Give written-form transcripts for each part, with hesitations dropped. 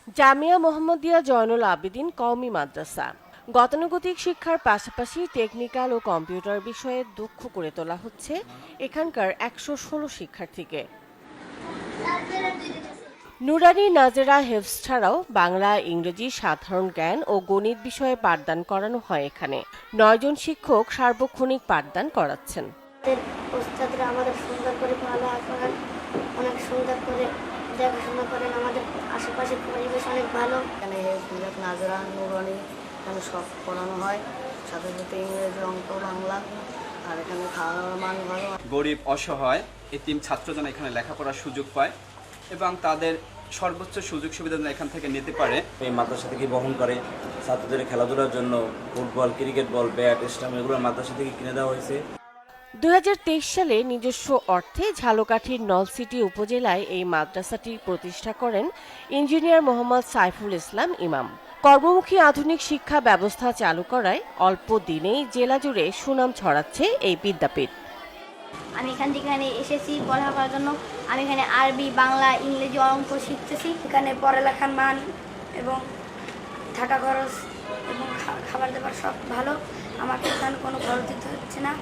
জামিয়া মোহাম্মদিয়া জয়নুল আবেদিন কওমি মাদ্রাসা গতানুগতিক শিক্ষার পাশাপাশি টেকনিক্যাল ও কম্পিউটার বিষয়ে দক্ষ করে তোলা হচ্ছে এখানকার ১১৬ শিক্ষার্থীকে। নুরানি নাজেরা হেফজ ছাড়াও বাংলা, ইংরেজি, সাধারণ জ্ঞান ও গণিত বিষয়ে পাঠদান করানো হয় এখানে। ৯ জন শিক্ষক সার্বক্ষণিক পাঠদান করাচ্ছেন। ওস্তাদরা আমাদের সুন্দর করে পড়ালেখা করেন, অনেক সুন্দর করে দেখাশোনা করেন। আমাদের আশেপাশের পরিবেশ অনেক ভালো। এখানে হেফজ, নাজরা, নুরানি এখানে সব পড়ানো হয়, সাথে সাথে ইংরেজি, অঙ্ক, বাংলা। আর এখানে খাওয়ার মান ভালো। গরিব, অসহায় এতিম ছাত্র যেন এখানে লেখাপড়ার সুযোগ পায় এবং তাদের সর্বোচ্চ সুযোগ সুবিধা যেন এখান থেকে নিতে পারে। এই মাদ্রাসা থেকে বহন করে ছাত্রদের খেলাধুলার জন্য football, cricket ball, bat, stump এগুলো মাদ্রাসা থেকে কিনে দেওয়া হয়েছে। ২০২৩ সালে নিজস্ব অর্থে ঝালকাঠির নলছিটি উপজেলায় এই মাদ্রাসাটির প্রতিষ্ঠা করেন ইঞ্জিনিয়ার মোহাম্মদ সাইফুল ইসলাম ইমাম। কর্মমুখী আধুনিক শিক্ষা ব্যবস্থা চালু করায় অল্প দিনেই জেলা জুড়ে সুনাম ছড়াচ্ছে এই বিদ্যাপীঠ। আমি এখান থেকে এসেছি পড়ালেখা করার জন্য। আমি এখানে আরবি, বাংলা, ইংরেজি, অঙ্ক শিখতেছি। এখানে পড়ালেখার মান এবং থাকা খরচ এবং খাবার দাবার সব ভালো। আমাকে এখানে কোনো খরচ দিতে হচ্ছে না।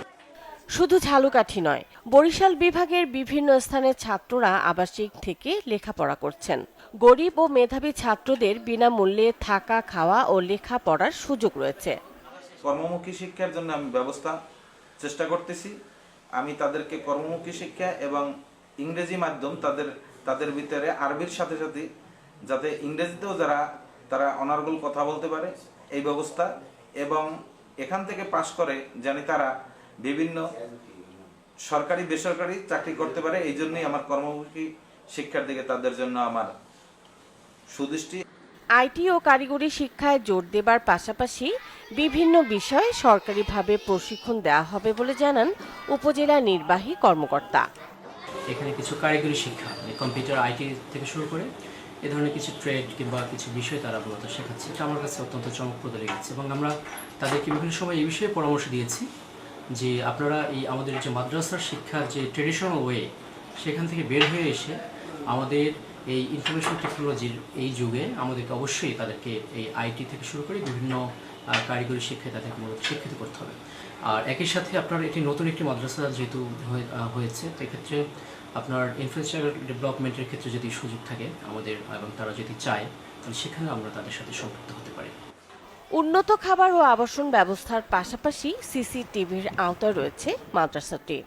শুধু ঝালকাঠি নয়, বরিশাল বিভাগের বিভিন্ন স্থানের ছাত্ররা আবাসিক থেকে লেখাপড়া করছেন। গরিব ও মেধাবী ছাত্রদের বিনামূল্যে থাকা, খাওয়া ও লেখাপড়ার সুযোগ রয়েছে। কর্মমুখী শিক্ষার জন্য আমি ব্যবস্থা চেষ্টা করতেছি। আমি তাদেরকে কর্মমুখী শিক্ষা এবং ইংরেজি মাধ্যম তাদের ভিতরে আরবির সাথে সাথে যাতে ইংরেজিতেও তারা অনার্গল কথা বলতে পারে এই ব্যবস্থা, এবং এখান থেকে পাশ করে জানি তারা বিভিন্ন সরকারি বেসরকারি চাকরি করতে পারে। এই জন্যই আমার কর্মমুখী শিক্ষার দিকে তাদের জন্য আমার সুদৃষ্টি। আইটি ও কারিগরি শিক্ষায় জোর দেবার পাশাপাশি বিভিন্ন বিষয়ে সরকারিভাবে প্রশিক্ষণ দেওয়া হবে বলে জানান উপজেলা নির্বাহী কর্মকর্তা। এখানে কিছু কারিগরি শিক্ষা, কম্পিউটার, আইটি থেকে শুরু করে এ ধরনের কিছু ট্রেড কিংবা কিছু বিষয় তারা মূলত শেখাচ্ছে। এটা আমার কাছে অত্যন্ত চমকপ্রদ লেগেছে এবং আমরা তাদেরকে বিভিন্ন সময় এই বিষয়ে পরামর্শ দিয়েছি যে আপনারা এই আমাদের যে মাদ্রাসার শিক্ষার যে ট্রেডিশনাল ওয়ে সেখান থেকে বের হয়ে এসে আমাদের এই ইনফরমেশন টেকনোলজির এই যুগে আমাদেরকে অবশ্যই তাদেরকে এই আইটি থেকে শুরু করে বিভিন্ন কারিগরি শিক্ষায় তাদেরকে মূলত শিক্ষিত করতে হবে। আর একই সাথে আপনার এটি নতুন একটি মাদ্রাসা যেহেতু হয়েছে, তো এক্ষেত্রে আপনার ইনফ্রাস্ট্রাকচার ডেভেলপমেন্টের ক্ষেত্রে যদি সুযোগ থাকে আমাদের এবং তারা যদি চায় তাহলে সেখানে আমরা তাদের সাথে সম্পৃক্ত হতে পারি। উন্নত খাবার ও আবাসন ব্যবস্থার পাশাপাশি সিসিটিভির আওতায় রয়েছে মাদ্রাসাটি।